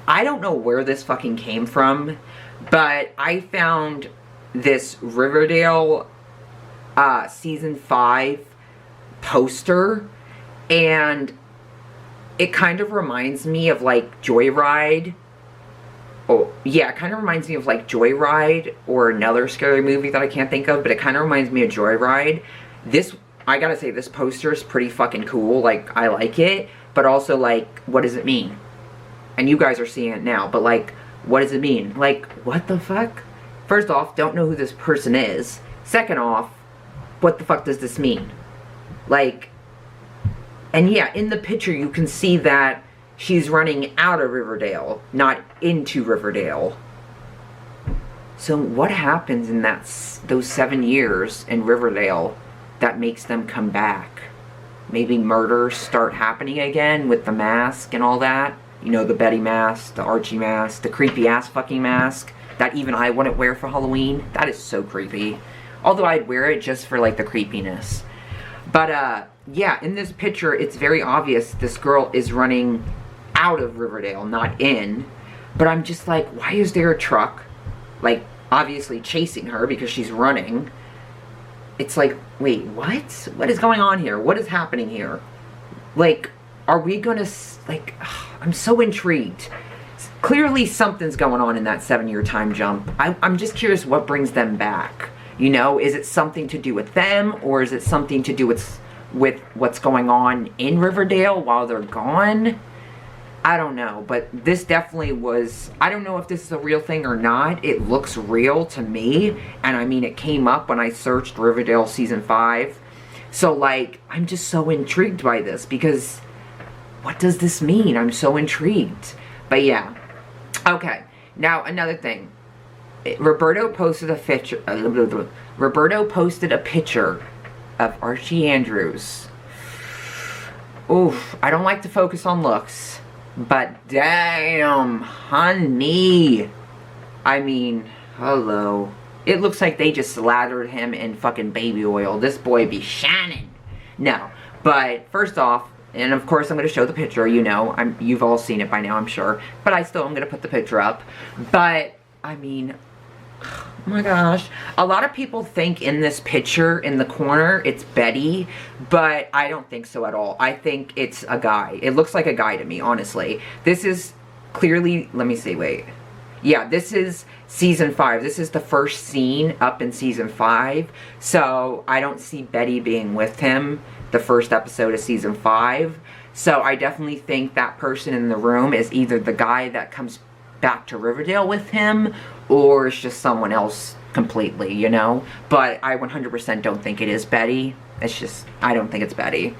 I don't know where this fucking came from, but I found this Riverdale season 5 poster, and it kind of reminds me of, like, Joyride. Oh, yeah, it kind of reminds me of, like, Joyride, or another scary movie that I can't think of, but it kind of reminds me of Joyride. This, I gotta say, this poster is pretty fucking cool. Like, I like it, but also, like, what does it mean? And you guys are seeing it now, but, like, what does it mean? Like, what the fuck? First off, don't know who this person is. Second off, what the fuck does this mean? Like, and yeah, in the picture you can see that she's running out of Riverdale, not into Riverdale. So what happens in those 7 years in Riverdale that makes them come back? Maybe murders start happening again with the mask and all that. You know, the Betty mask, the Archie mask, the creepy ass fucking mask that even I wouldn't wear for Halloween. That is so creepy. Although I'd wear it just for, like, the creepiness. But, yeah, in this picture, it's very obvious this girl is running out of Riverdale, not in. But I'm just like, why is there a truck, like, obviously chasing her because she's running? It's like, wait, what? What is going on here? What is happening here? Like, are we gonna, like, I'm so intrigued. Clearly something's going on in that 7-year time jump. I'm just curious what brings them back. You know, is it something to do with them, or is it something to do with what's going on in Riverdale while they're gone? I don't know, but this definitely was, I don't know if this is a real thing or not. It looks real to me, and I mean, it came up when I searched Riverdale season 5. So, like, I'm just so intrigued by this, because what does this mean? I'm so intrigued. But yeah. Okay, now another thing. Roberto posted a picture of Archie Andrews. Oof, I don't like to focus on looks, but damn, honey. I mean, hello. It looks like they just slathered him in fucking baby oil. This boy be shining. No, but first off, and of course I'm going to show the picture, you know, you've all seen it by now, I'm sure, but I still am going to put the picture up. But, I mean, oh my gosh. A lot of people think in this picture in the corner it's Betty, but I don't think so at all. I think it's a guy. It looks like a guy to me, honestly. This is clearly, let me see, wait. Yeah, this is season 5. This is the first scene up in season 5. So I don't see Betty being with him the first episode of season 5. So I definitely think that person in the room is either the guy that comes back to Riverdale with him, or it's just someone else completely, you know? But I 100% don't think it is Betty. It's just, I don't think it's Betty.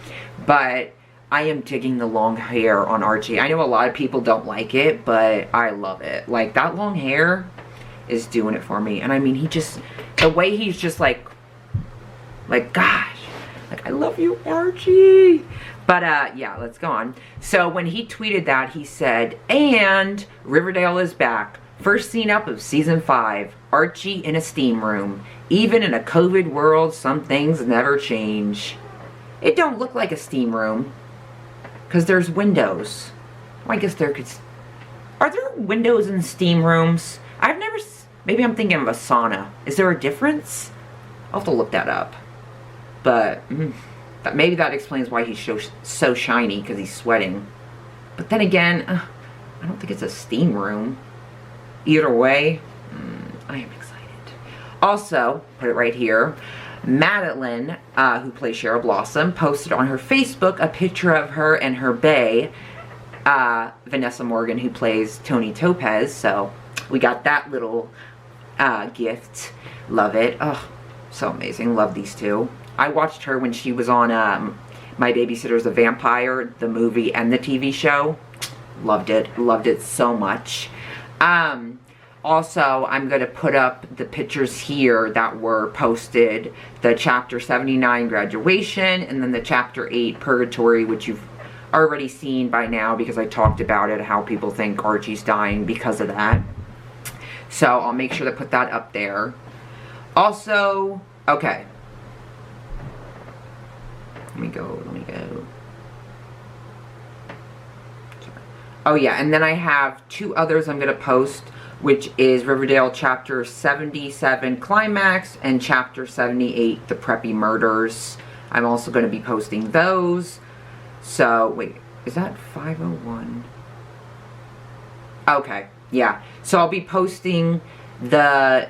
But I am digging the long hair on Archie. I know a lot of people don't like it, but I love it. Like, that long hair is doing it for me. And I mean, he just, the way he's just like, gosh, like, I love you, Archie. But, yeah, let's go on. So, when he tweeted that, he said, and Riverdale is back. First scene up of season 5. Archie in a steam room. Even in a COVID world, some things never change. It don't look like a steam room, because there's windows. Well, I guess there could... Are there windows in steam rooms? I've never... Maybe I'm thinking of a sauna. Is there a difference? I'll have to look that up. But maybe that explains why he's so shiny, because he's sweating. But then again, I don't think it's a steam room. Either way, I am excited. Also, put it right here, Madeline, who plays Cheryl Blossom, posted on her Facebook a picture of her and her bae, Vanessa Morgan, who plays Tony Topaz. So we got that little gift. Love it. Oh, so amazing. Love these two. I watched her when she was on My Babysitter's a Vampire, the movie and the TV show. Loved it. Loved it so much. Also, I'm going to put up the pictures here that were posted. The Chapter 79 graduation, and then the Chapter 8 purgatory, which you've already seen by now because I talked about it, how people think Archie's dying because of that. So, I'll make sure to put that up there. Also, okay. Let me go. Oh yeah, and then I have 2 others I'm going to post, which is Riverdale Chapter 77 Climax and Chapter 78 The Preppy Murders. I'm also going to be posting those. So, wait, is that 501? Okay, yeah. So I'll be posting the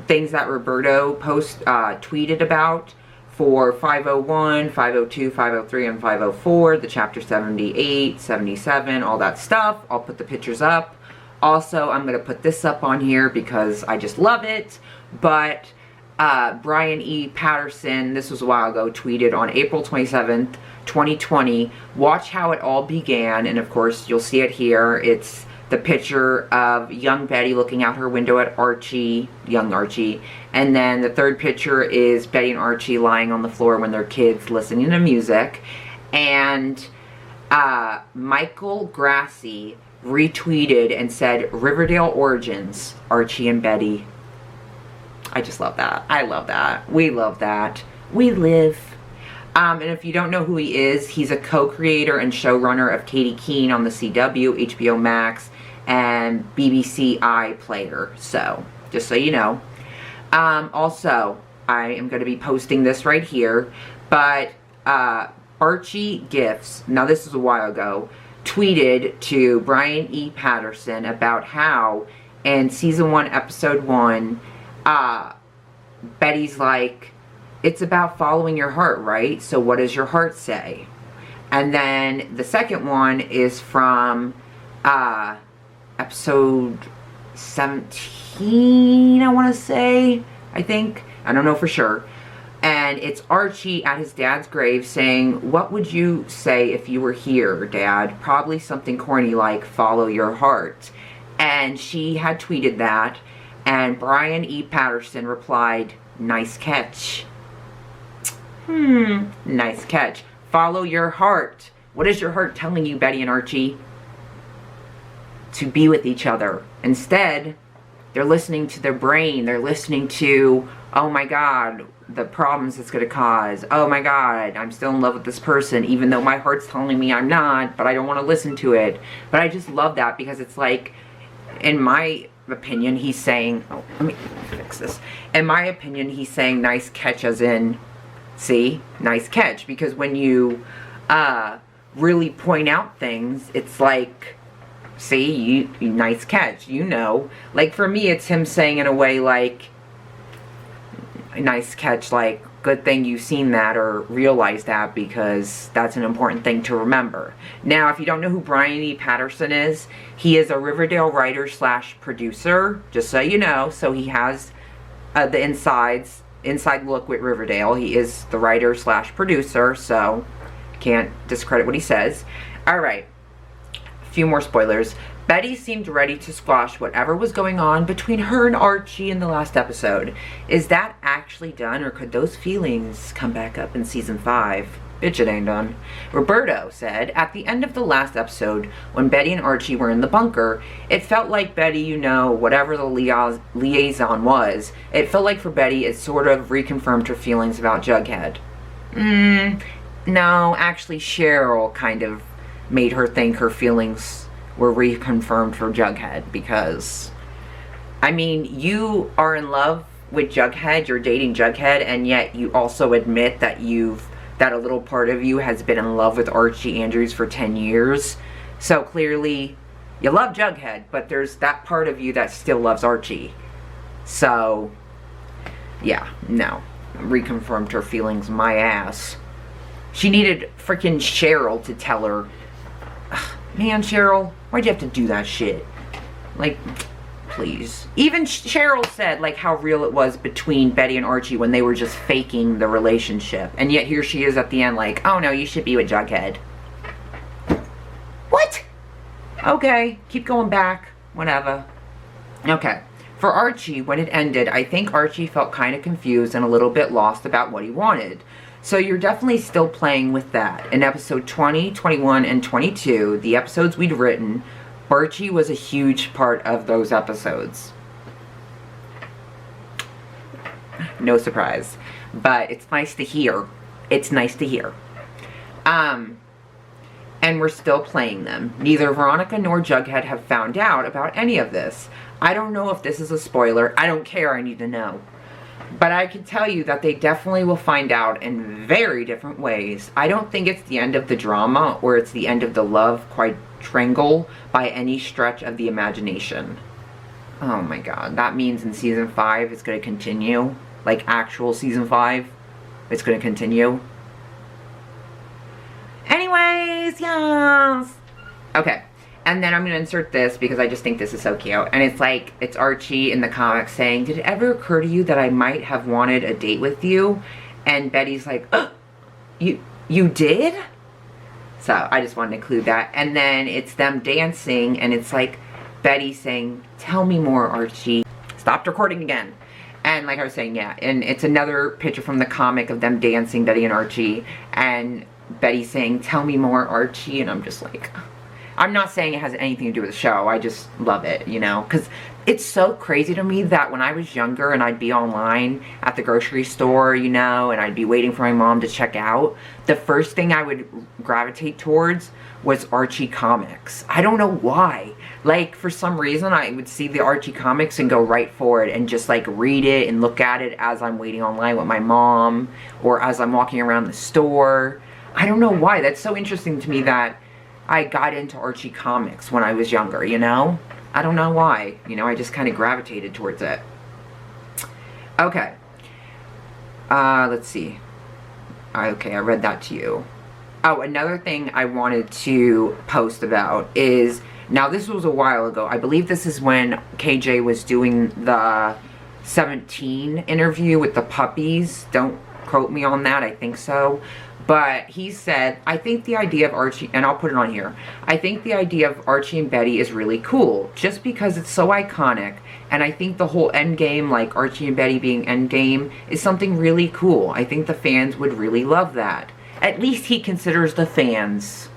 things that Roberto tweeted about for 501, 502, 503, and 504, the Chapter 78, 77, all that stuff. I'll put the pictures up. Also, I'm going to put this up on here because I just love it. But Brian E. Patterson, this was a while ago, tweeted on April 27th, 2020, watch how it all began. And of course, you'll see it here. It's the picture of young Betty looking out her window at Archie, young Archie. And then the third picture is Betty and Archie lying on the floor when they're kids listening to music. And Michael Grassi retweeted and said, Riverdale Origins, Archie and Betty. I just love that. I love that. We love that. We live. And if you don't know who he is, he's a co-creator and showrunner of Katie Keene on the CW, HBO Max, and BBC iPlayer. So, just so you know. Also, I am going to be posting this right here, but Archie Gifts, now this is a while ago, tweeted to Brian E. Patterson about how in season 1, episode 1, Betty's like, it's about following your heart, right? So what does your heart say? And then the second one is from episode 17, I want to say, I think. I don't know for sure. And it's Archie at his dad's grave saying, what would you say if you were here, Dad? Probably something corny like, follow your heart. And she had tweeted that, and Brian E. Patterson replied, nice catch. Nice catch. Follow your heart. What is your heart telling you, Betty and Archie? To be with each other. Instead, they're listening to their brain. They're listening to, oh my God, the problems it's going to cause. Oh my God, I'm still in love with this person, even though my heart's telling me I'm not, but I don't want to listen to it. But I just love that because it's like, in my opinion, he's saying, oh, let me fix this. In my opinion, he's saying nice catch as in, see, nice catch. Because when you really point out things, it's like, see, you nice catch, you know. Like for me, it's him saying in a way like, nice catch, like, good thing you've seen that or realized that, because that's an important thing to remember. Now, if you don't know who Brian E. Patterson is, he is a Riverdale writer slash producer, just so you know. So he has the inside look with Riverdale. He is the writer slash producer, so can't discredit what he says. Alright, a few more spoilers. Betty seemed ready to squash whatever was going on between her and Archie in the last episode. Is that actually done, or could those feelings come back up in season 5? Bitch, it ain't done. Roberto said, at the end of the last episode, when Betty and Archie were in the bunker, it felt like Betty, you know, whatever the liaison was, it felt like for Betty it sort of reconfirmed her feelings about Jughead. No, actually Cheryl kind of made her think her feelings were reconfirmed for Jughead, because, I mean, you are in love with Jughead, you're dating Jughead, and yet you also admit that that a little part of you has been in love with Archie Andrews for 10 years. So clearly, you love Jughead, but there's that part of you that still loves Archie. So, yeah, no. Reconfirmed her feelings, my ass. She needed freaking Cheryl to tell her. Ugh, man, Cheryl, why'd you have to do that shit? Like, please. Even Cheryl said, like, how real it was between Betty and Archie when they were just faking the relationship. And yet here she is at the end like, oh no, you should be with Jughead. What? Okay, keep going back. Whatever. Okay. For Archie, when it ended, I think Archie felt kind of confused and a little bit lost about what he wanted. So you're definitely still playing with that. In episode 20, 21, and 22, the episodes we'd written, Archie was a huge part of those episodes. No surprise. But it's nice to hear. It's nice to hear. And we're still playing them. Neither Veronica nor Jughead have found out about any of this. I don't know if this is a spoiler. I don't care. I need to know. But I can tell you that they definitely will find out in very different ways. I don't think it's the end of the drama or it's the end of the love quadrangle by any stretch of the imagination. Oh my god. That means in season 5 it's going to continue. Like actual season 5. It's going to continue. Anyways, yes. Okay. And then I'm going to insert this because I just think this is so cute. And it's like, it's Archie in the comics saying, did it ever occur to you that I might have wanted a date with you? And Betty's like, oh, you did? So I just wanted to include that. And then it's them dancing and it's like Betty saying, tell me more, Archie. Stopped recording again. And like I was saying, yeah. And it's another picture from the comic of them dancing, Betty and Archie. And Betty saying, tell me more, Archie. And I'm just like... I'm not saying it has anything to do with the show. I just love it, you know? Because it's so crazy to me that when I was younger and I'd be online at the grocery store, you know, and I'd be waiting for my mom to check out, the first thing I would gravitate towards was Archie comics. I don't know why. Like, for some reason, I would see the Archie comics and go right for it and just, like, read it and look at it as I'm waiting online with my mom or as I'm walking around the store. I don't know why. That's so interesting to me that I got into Archie comics when I was younger, you know? I don't know why. You know, I just kind of gravitated towards it. Okay. Let's see. Okay, I read that to you. Oh, another thing I wanted to post about is, now this was a while ago. I believe this is when KJ was doing the 17 interview with the puppies. Don't quote me on that, I think so. But he said, I think the idea of Archie, and I'll put it on here, I think the idea of Archie and Betty is really cool, just because it's so iconic, and I think the whole endgame, like Archie and Betty being endgame, is something really cool. I think the fans would really love that. At least he considers the fans.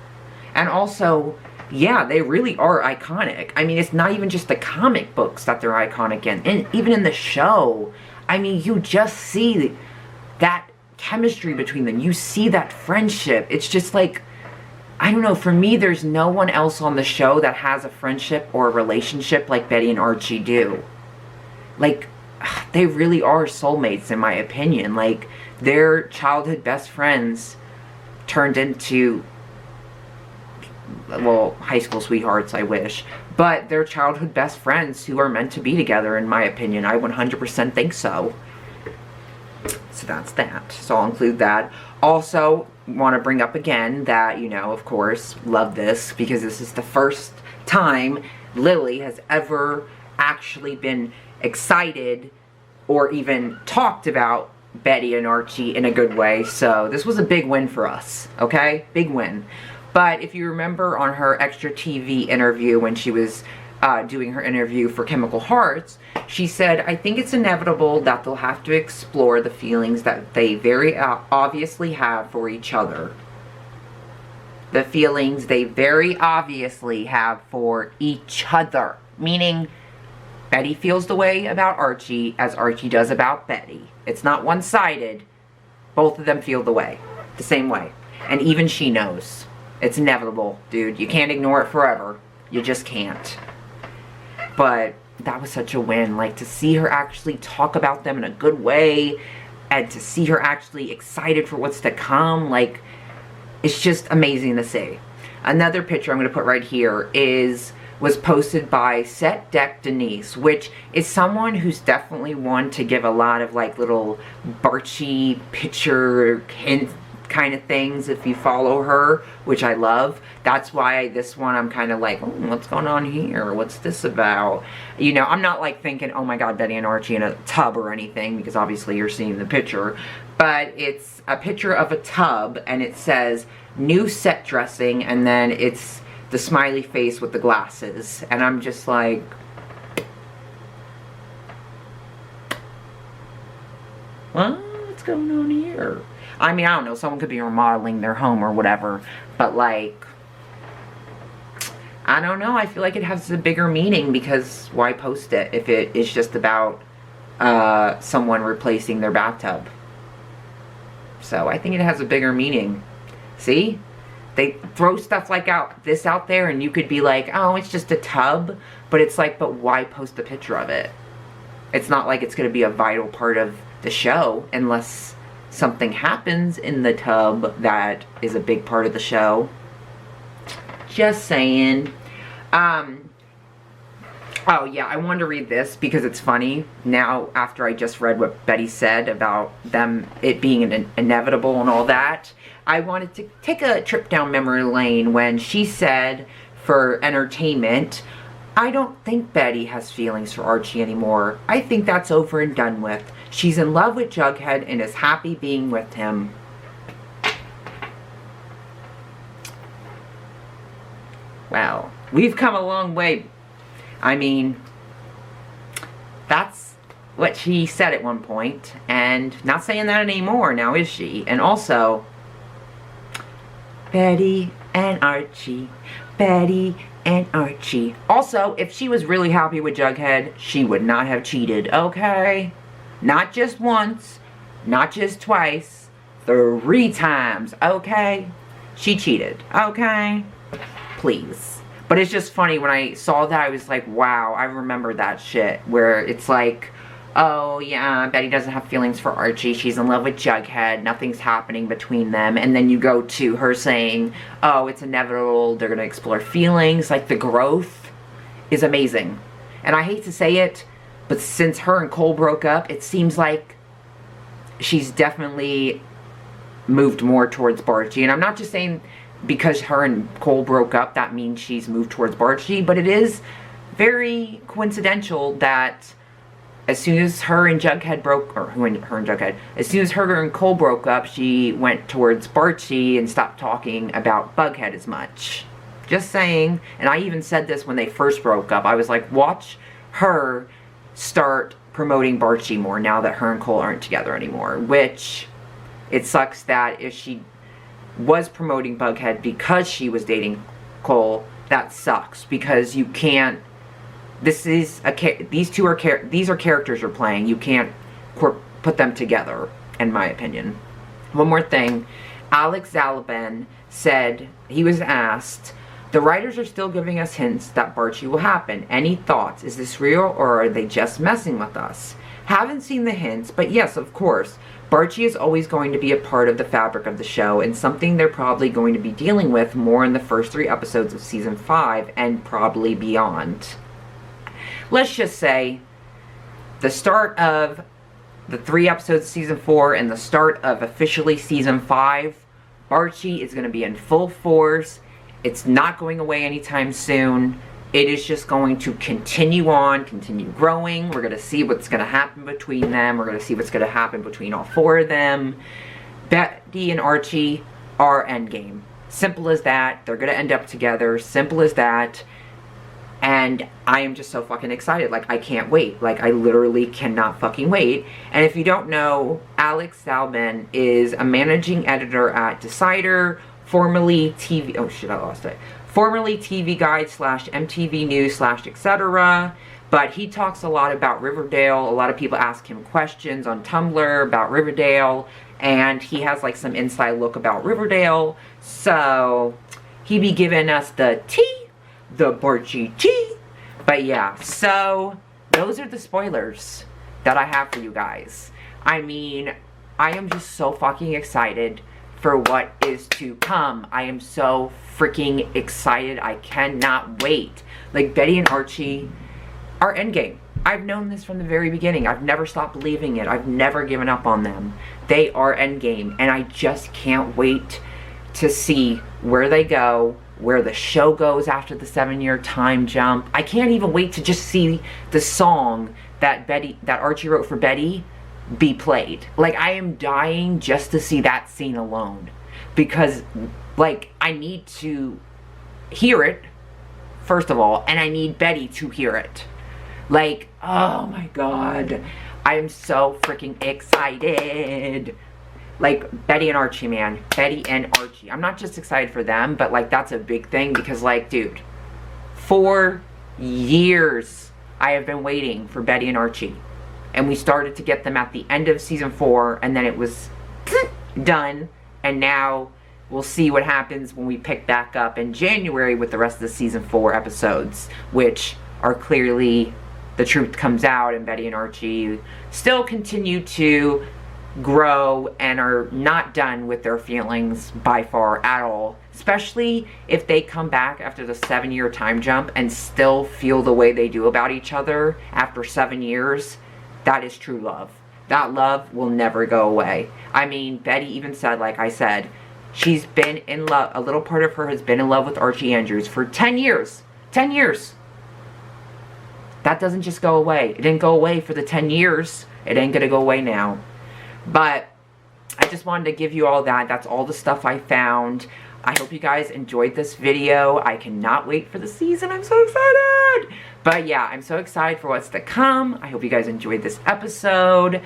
And also, yeah, they really are iconic. I mean, it's not even just the comic books that they're iconic in, and even in the show. I mean, you just see that chemistry between them. You see that friendship. It's just like, I don't know, for me there's no one else on the show that has a friendship or a relationship like Betty and Archie do. Like, they really are soulmates in my opinion. Like, their childhood best friends turned into, well, high school sweethearts, I wish, but they're childhood best friends who are meant to be together in my opinion. I 100% think so. So that's that. So I'll include that. Also, want to bring up again that, you know, of course, love this because this is the first time Lily has ever actually been excited or even talked about Betty and Archie in a good way. So this was a big win for us, okay? Big win. But if you remember on her extra TV interview when she was doing her interview for Chemical Hearts, she said, I think it's inevitable that they'll have to explore the feelings that they very obviously have for each other. The feelings they very obviously have for each other. Meaning, Betty feels the way about Archie as Archie does about Betty. It's not one-sided. Both of them feel the way. The same way. And even she knows. It's inevitable, dude. You can't ignore it forever. You just can't. But that was such a win. Like, to see her actually talk about them in a good way, and to see her actually excited for what's to come, like, it's just amazing to see. Another picture I'm going to put right here was posted by Set Deck Denise, which is someone who's definitely one to give a lot of, like, little Barchi picture hint kind of things if you follow her, which I love. That's why this one I'm kind of like, oh, what's going on here? What's this about? You know, I'm not like thinking, oh my god, Betty and Archie in a tub or anything, because obviously you're seeing the picture. But it's a picture of a tub, and it says, new set dressing, and then it's the smiley face with the glasses. And I'm just like, what's going on here? I mean, I don't know, someone could be remodeling their home or whatever, but like, I don't know, I feel like it has a bigger meaning, because why post it if it is just about someone replacing their bathtub? So I think it has a bigger meaning. See? They throw stuff like this out there, and you could be like, oh, it's just a tub, but it's like, but why post a picture of it? It's not like it's going to be a vital part of the show, unless something happens in the tub that is a big part of the show. Just saying. Oh yeah, I wanted to read this because it's funny. Now, after I just read what Betty said about it being inevitable and all that, I wanted to take a trip down memory lane when she said, for entertainment, I don't think Betty has feelings for Archie anymore. I think that's over and done with. She's in love with Jughead and is happy being with him. Well, we've come a long way. I mean, that's what she said at one point, and not saying that anymore now, is she? And also, Betty and Archie, Betty and Archie. Also, if she was really happy with Jughead, she would not have cheated, okay? Not just once, not just twice, 3 times, okay? She cheated, okay? Please. But it's just funny, when I saw that, I was like, wow, I remember that shit. Where it's like, oh yeah, Betty doesn't have feelings for Archie. She's in love with Jughead. Nothing's happening between them. And then you go to her saying, oh, it's inevitable. They're going to explore feelings. Like, the growth is amazing. And I hate to say it, but since her and Cole broke up, it seems like she's definitely moved more towards Barchi. And I'm not just saying because her and Cole broke up, that means she's moved towards Barchi, but it is very coincidental that as soon as her and Jughead as soon as her and Cole broke up, she went towards Barchi and stopped talking about Bughead as much. Just saying. And I even said this when they first broke up. I was like, watch her start promoting Barchi more now that her and Cole aren't together anymore. Which, it sucks that if she was promoting Bughead because she was dating Cole, that sucks, because you can't, these are characters you're playing. You can't put them together, in my opinion. One more thing, Alex Zalaban said, he was asked, the writers are still giving us hints that Barchi will happen. Any thoughts? Is this real, or are they just messing with us? Haven't seen the hints, but yes, of course. Barchi is always going to be a part of the fabric of the show, and something they're probably going to be dealing with more in the first 3 episodes of season 5, and probably beyond. Let's just say, the start of the 3 episodes of season 4 and the start of officially season 5, Archie is going to be in full force. It's not going away anytime soon. It is just going to continue on, continue growing. We're going to see what's going to happen between them. We're going to see what's going to happen between all 4 of them. Betty and Archie are endgame. Simple as that. They're going to end up together. Simple as that. And I am just so fucking excited. Like, I can't wait. Like, I literally cannot fucking wait. And if you don't know, Alex Salman is a managing editor at Decider, formerly TV... Oh, shit, I lost it. Formerly TV Guide / MTV News / etc. But he talks a lot about Riverdale. A lot of people ask him questions on Tumblr about Riverdale. And he has, like, some inside look about Riverdale. So, he be giving us the tea. The Barchi tea. But yeah, so those are the spoilers that I have for you guys. I mean, I am just so fucking excited for what is to come. I am so freaking excited. I cannot wait. Like, Betty and Archie are endgame. I've known this from the very beginning. I've never stopped believing it. I've never given up on them. They are endgame, and I just can't wait to see where they go, where the show goes after the 7-year time jump. I can't even wait to just see the song that Archie wrote for Betty be played. Like, I am dying just to see that scene alone. Because, like, I need to hear it, first of all, and I need Betty to hear it. Like, oh my god. I am so freaking excited. Like, Betty and Archie, man. Betty and Archie. I'm not just excited for them, but, like, that's a big thing because, like, dude, 4 years I have been waiting for Betty and Archie. And we started to get them at the end of season 4, and then it was done. And now we'll see what happens when we pick back up in January with the rest of the season 4 episodes, which are clearly the truth comes out, and Betty and Archie still continue to grow and are not done with their feelings by far at all. Especially if they come back after the 7-year time jump and still feel the way they do about each other after 7 years. That is true love. That love will never go away. I mean, Betty even said, like I said, she's been in love, a little part of her has been in love with Archie Andrews for 10 years. 10 years. That doesn't just go away. It didn't go away for the 10 years. It ain't gonna go away now. But I just wanted to give you all that. That's all the stuff I found. I hope you guys enjoyed this video. I cannot wait for the season. I'm so excited. But yeah, I'm so excited for what's to come. I hope you guys enjoyed this episode.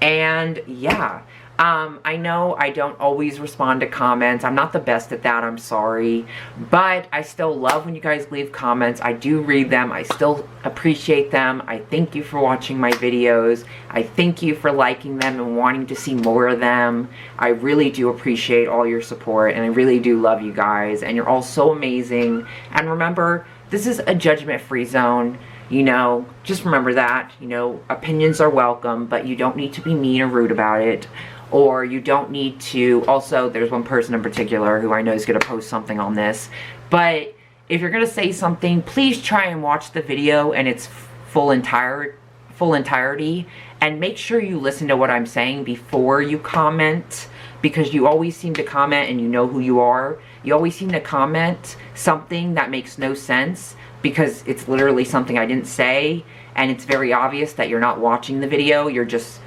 And yeah, I know I don't always respond to comments. I'm not the best at that, I'm sorry. But I still love when you guys leave comments. I do read them. I still appreciate them. I thank you for watching my videos. I thank you for liking them and wanting to see more of them. I really do appreciate all your support, and I really do love you guys. And you're all so amazing. And remember, this is a judgment-free zone. You know, just remember that. You know, opinions are welcome, but you don't need to be mean or rude about it. Or you don't need to, also, there's one person in particular who I know is going to post something on this. But if you're going to say something, please try and watch the video in its full entirety. And make sure you listen to what I'm saying before you comment. Because you always seem to comment, and you know who you are. You always seem to comment something that makes no sense. Because it's literally something I didn't say. And it's very obvious that you're not watching the video. You're just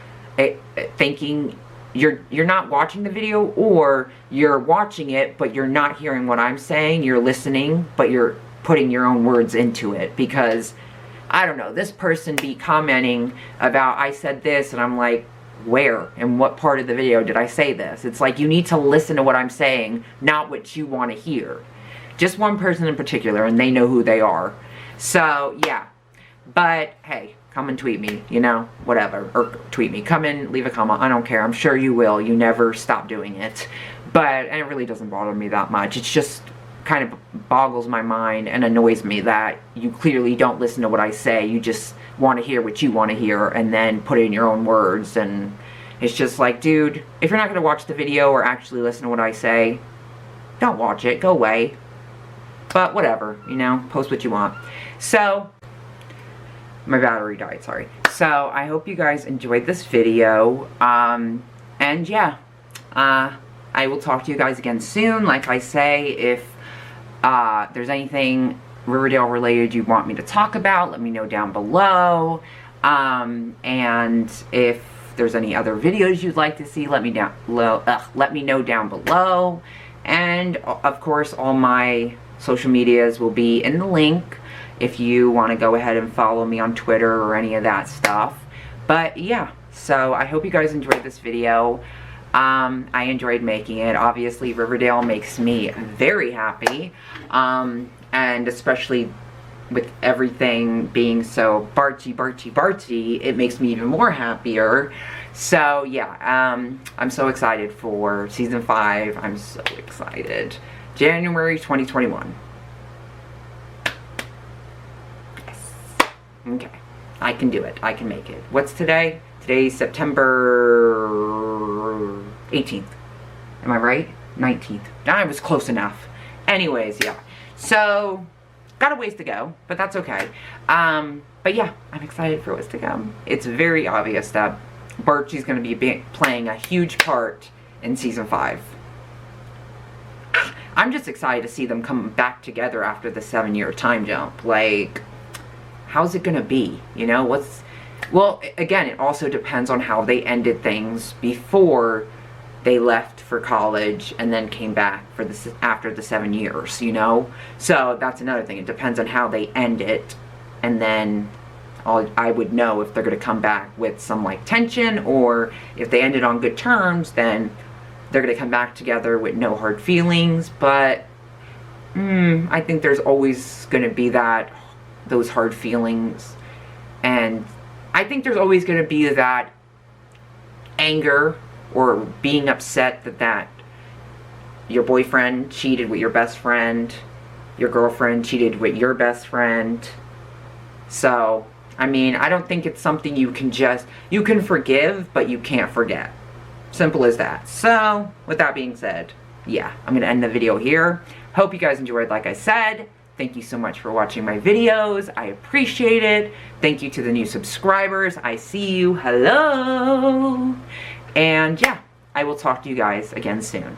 thinking... You're not watching the video, or you're watching it, but you're not hearing what I'm saying. You're listening, but you're putting your own words into it. Because, I don't know, this person be commenting about, I said this, and I'm like, where? In what part of the video did I say this? It's like, you need to listen to what I'm saying, not what you want to hear. Just one person in particular, and they know who they are. So, yeah. But, hey, come and tweet me, you know, whatever. Or tweet me. Come in, leave a comment. I don't care. I'm sure you will. You never stop doing it. But it really doesn't bother me that much. It's just kind of boggles my mind and annoys me that you clearly don't listen to what I say. You just want to hear what you want to hear and then put it in your own words. And it's just like, dude, if you're not going to watch the video or actually listen to what I say, don't watch it. Go away. But whatever, you know, post what you want. So... My battery died, sorry. So, I hope you guys enjoyed this video. And yeah, I will talk to you guys again soon. Like I say, if there's anything Riverdale related you want me to talk about, let me know down below. And if there's any other videos you'd like to see, let me know down below. And of course, all my social medias will be in the link if you want to go ahead and follow me on Twitter or any of that stuff. But yeah, so I hope you guys enjoyed this video. I enjoyed making it. Obviously, Riverdale makes me very happy. And especially with everything being so Barty, it makes me even more happier. So yeah, I'm so excited for season 5. I'm so excited. January 2021. Yes. Okay. I can do it. I can make it. What's today? Today's September 18th. Am I right? 19th. I was close enough. Anyways, yeah. So, got a ways to go, but that's okay. But yeah, I'm excited for what's to come. It's very obvious that Barty's going to be playing a huge part in season 5. I'm just excited to see them come back together after the 7-year time jump. Like, how's it going to be? You know, well, again, it also depends on how they ended things before they left for college and then came back for after the 7 years, you know? So that's another thing. It depends on how they end it, and then I would know if they're going to come back with some like tension, or if they ended on good terms, then they're going to come back together with no hard feelings. But I think there's always going to be those hard feelings, and I think there's always going to be that anger or being upset that your boyfriend cheated with your best friend, your girlfriend cheated with your best friend. So, I mean, I don't think it's something you can forgive, but you can't forget. Simple as that. So, with that being said, yeah, I'm going to end the video here. Hope you guys enjoyed, like I said. Thank you so much for watching my videos. I appreciate it. Thank you to the new subscribers. I see you. Hello. And yeah, I will talk to you guys again soon.